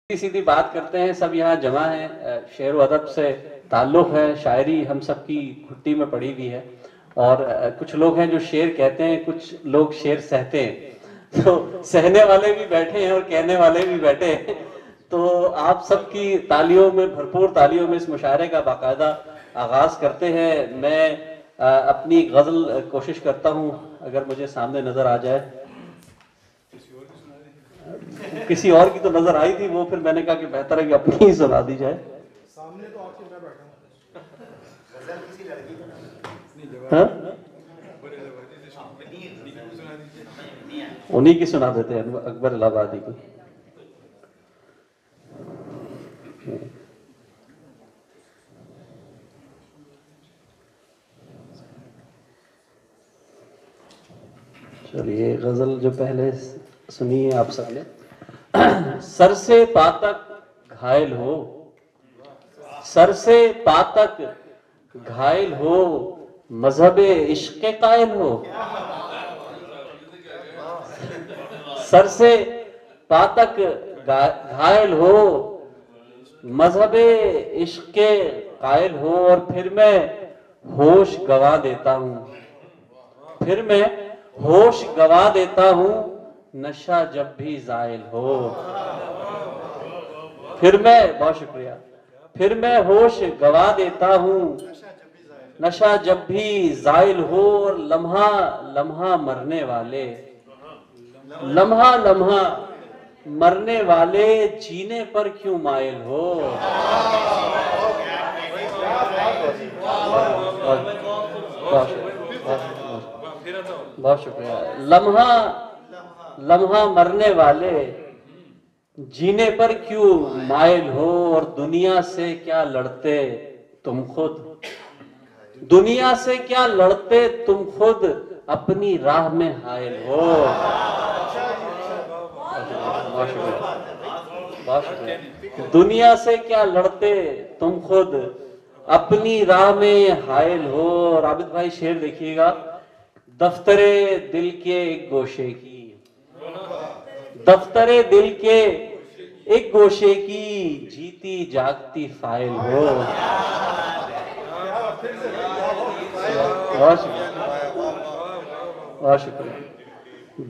सीधी बात करते हैं, सब यहाँ जमा हैं, शेर व अदब से ताल्लुक़ है, शायरी हम सब की घुट्टी में पड़ी हुई है। और कुछ लोग हैं जो शेर कहते हैं, कुछ लोग शेर सहते हैं। तो सहने वाले भी बैठे हैं और कहने वाले भी बैठे हैं। तो आप सबकी तालियों में, भरपूर तालियों में इस मुशायरे का बाकायदा आगाज करते हैं। मैं अपनी गज़ल कोशिश करता हूँ, अगर मुझे सामने नजर आ जाए। किसी और की तो नजर आई थी, वो फिर मैंने कहा कि बेहतर है कि अपनी ही सुना दी जाए। सामने तो आपके मैं बैठा हूं। उन्हीं की सुना देते हैं, अकबर इलाहाबादी की। चलिए, गजल जो पहले सुनी है आप सबने। सर से पातक घायल हो, सर से पातक घायल हो, मजहबे इश्क कायल हो। सर से पातक घायल हो, मजहबे इश्क कायल हो, और फिर मैं होश गवा देता हूं, फिर मैं होश गवा देता हूं, नशा जब भी जायल हो। फिर मैं, बहुत शुक्रिया, फिर मैं होश गवा देता हूं, नशा जब भी जायल हो, और लम्हा लम्हा मरने वाले, लम्हा लम्हा मरने वाले, जीने पर क्यों मायल हो। बहुत शुक्रिया। लम्हा लम्हा मरने वाले, जीने पर क्यों मायल हो, और दुनिया से क्या लड़ते तुम खुद, दुनिया से क्या लड़ते तुम खुद, अपनी राह में हायल हो। बहुत शुक्रिया, बहुत शुक्रिया। दुनिया से क्या लड़ते तुम खुद, अपनी राह में हायल हो। और आबिद भाई शेर देखिएगा। दफ्तरे दिल के एक गोशे की, दफ्तरे दिल के एक गोशे की, जीती जागती फाइल हो। बहुत शुक्रिया।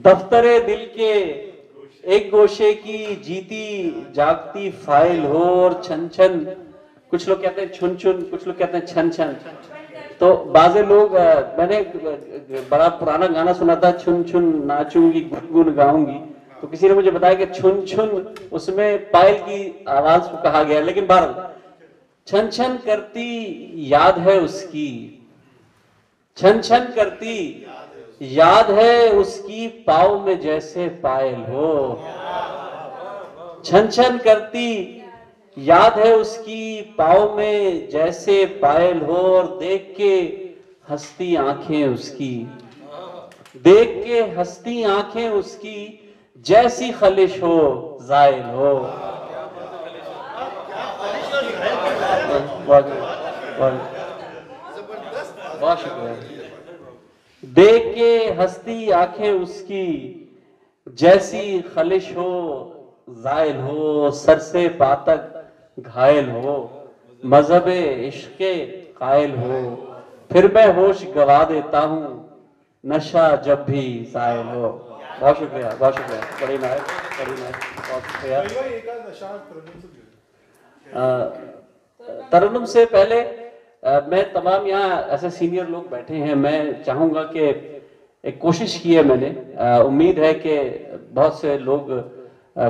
दफ्तरे दिल के एक गोशे की, जीती जागती फाइल हो, और छन छन, कुछ लोग कहते हैं छुन छुन, कुछ लोग कहते हैं छन छन। तो बाजे लोग, मैंने बड़ा पुराना गाना सुना था, छुन छुन नाचूंगी गुनगुन गाऊंगी। तो किसी ने मुझे बताया कि छुन छुन उसमें पायल की आवाज को कहा गया, लेकिन बहरहाल छन छन करती याद है उसकी, छन छन करती याद है उसकी, पाँव में जैसे पायल हो। छन छन करती याद है उसकी, पाँव में जैसे पायल हो, और देख के हंसती आंखें उसकी, देख के हंसती आंखें उसकी, जैसी खलिश हो जायल हो। बहुत शुक्रिया। देख के हंसती आंखें उसकी, जैसी खलिश हो जायल हो, सर से पातक घायल हो, मजहबे इश्क कायल हो, फिर मैं होश गवा देता हूं, नशा जब भी जायल हो। बहुत शुक्रिया, बहुत शुक्रिया। बड़ी नायक, बड़ी नायक, बहुत शुक्रिया। तरन्नुम से पहले मैं तमाम यहाँ ऐसे सीनियर लोग बैठे हैं, मैं चाहूंगा कि एक कोशिश की है मैंने, उम्मीद है कि बहुत से लोग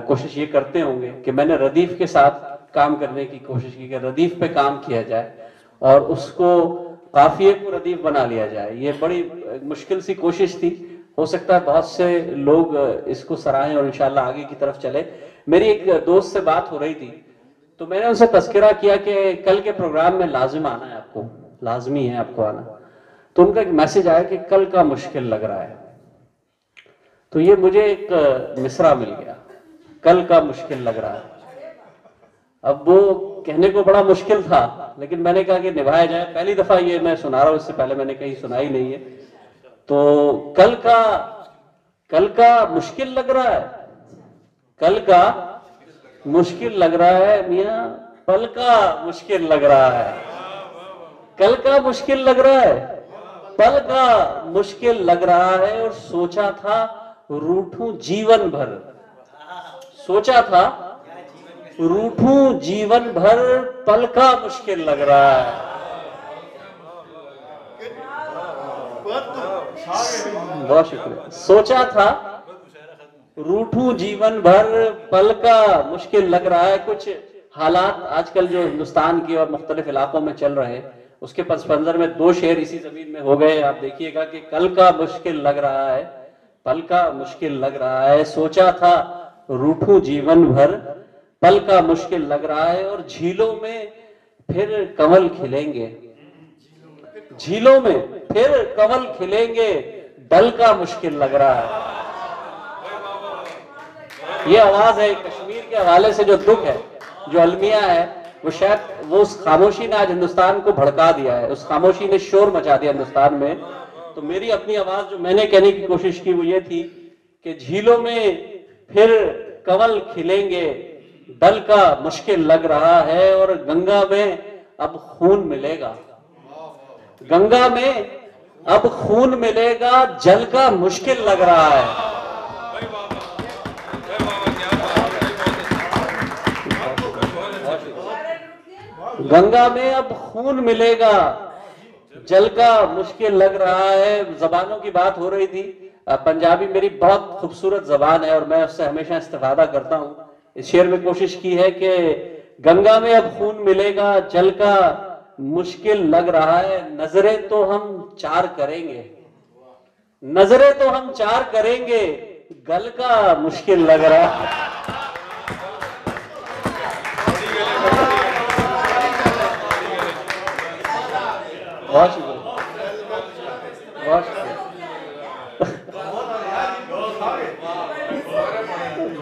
कोशिश ये करते होंगे कि मैंने रदीफ के साथ काम करने की कोशिश की कि रदीफ पे काम किया जाए और उसको काफिये को रदीफ बना लिया जाए। ये बड़ी मुश्किल सी कोशिश थी, हो सकता है बहुत से लोग इसको सराहें और इंशाल्लाह आगे की तरफ चले। मेरी एक दोस्त से बात हो रही थी, तो मैंने उनसे तस्करा किया कि कल के प्रोग्राम में लाजिम आना है, आपको लाजमी है आपको आना। तो उनका एक मैसेज आया कि कल का मुश्किल लग रहा है। तो ये मुझे एक मिसरा मिल गया, कल का मुश्किल लग रहा है। अब वो कहने को बड़ा मुश्किल था, लेकिन मैंने कहा कि निभाया जाए। पहली दफा ये मैं सुना रहा हूं, इससे पहले मैंने कहीं सुनाई नहीं है। तो कल का मुश्किल लग रहा है, कल का मुश्किल लग रहा है मियाँ, पल का मुश्किल लग रहा है, कल का मुश्किल लग रहा है, पल का मुश्किल लग रहा है। और सोचा था रूठूं जीवन भर, सोचा था रूठूं जीवन भर, पल का मुश्किल लग रहा है। बहुत शुक्रिया। सोचा था रूठूं जीवन भर, पल का मुश्किल लग रहा है। कुछ हालात आजकल जो हिंदुस्तान की और मुख्तलिफ इलाकों में चल रहे हैं, उसके पस मंजर में 2 शेर इसी जमीन में हो गए। आप देखिएगा कि कल का मुश्किल लग रहा है, पल का मुश्किल लग रहा है। सोचा था रूठूं जीवन भर, पल का मुश्किल लग रहा है। और झीलों में फिर कमल खिलेंगे, झीलों में फिर कमल खिलेंगे, डल का मुश्किल लग रहा है। ये आवाज है कश्मीर के हवाले से, जो दुख है, जो अलमिया है, वो शायद वो उस खामोशी ने आज हिंदुस्तान को भड़का दिया है, उस खामोशी ने शोर मचा दिया हिंदुस्तान में। तो मेरी अपनी आवाज जो मैंने कहने की कोशिश की वो ये थी कि झीलों में फिर कमल खिलेंगे, डल का मुश्किल लग रहा है। और गंगा में अब खून मिलेगा, गंगा में अब खून मिलेगा, जल का मुश्किल लग रहा है। गंगा में अब खून मिलेगा, जल का मुश्किल लग रहा है। जबानों की बात हो रही थी, पंजाबी मेरी बहुत खूबसूरत जबान है और मैं उससे हमेशा इस्तेफादा करता हूँ। इस शेर में कोशिश की है कि गंगा में अब खून मिलेगा, जल का मुश्किल लग रहा है। नजरें तो हम 4 करेंगे, नजरें तो हम 4 करेंगे, गल का मुश्किल लग रहा है। बहुत शुक्रिया, बहुत शुक्रिया।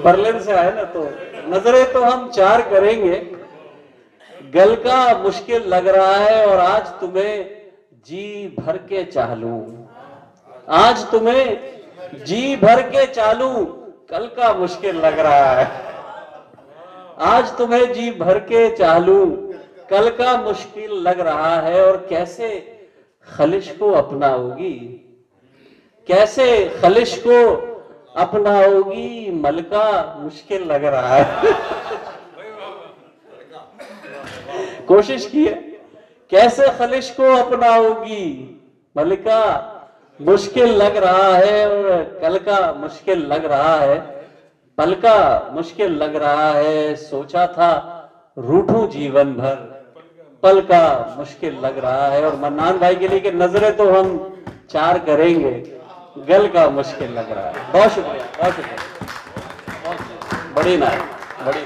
बर्लिन से आए ना, तो नजरें तो हम 4 करेंगे, गल का मुश्किल लग रहा है। और आज तुम्हें जी भर के चाह लूं, आज तुम्हें जी भर के चालूं, कल का मुश्किल लग रहा है। आज तुम्हें जी भर के चालूं, कल का मुश्किल लग रहा है। और कैसे खलिश को अपनाओगी, कैसे खलिश को अपनाओगी, मल का मुश्किल लग रहा है। कोशिश की है, कैसे खलिश को अपनाओगी, मलिका मुश्किल लग रहा है। और कल का मुश्किल लग रहा है, पल का मुश्किल लग रहा है। सोचा था रूठूं जीवन भर, पल का मुश्किल लग रहा है। और मन्नान भाई के लिए कि नजरें तो हम 4 करेंगे, गल का मुश्किल लग रहा है। बहुत शुक्रिया, बहुत शुक्रिया, बड़ी नाम, बड़ी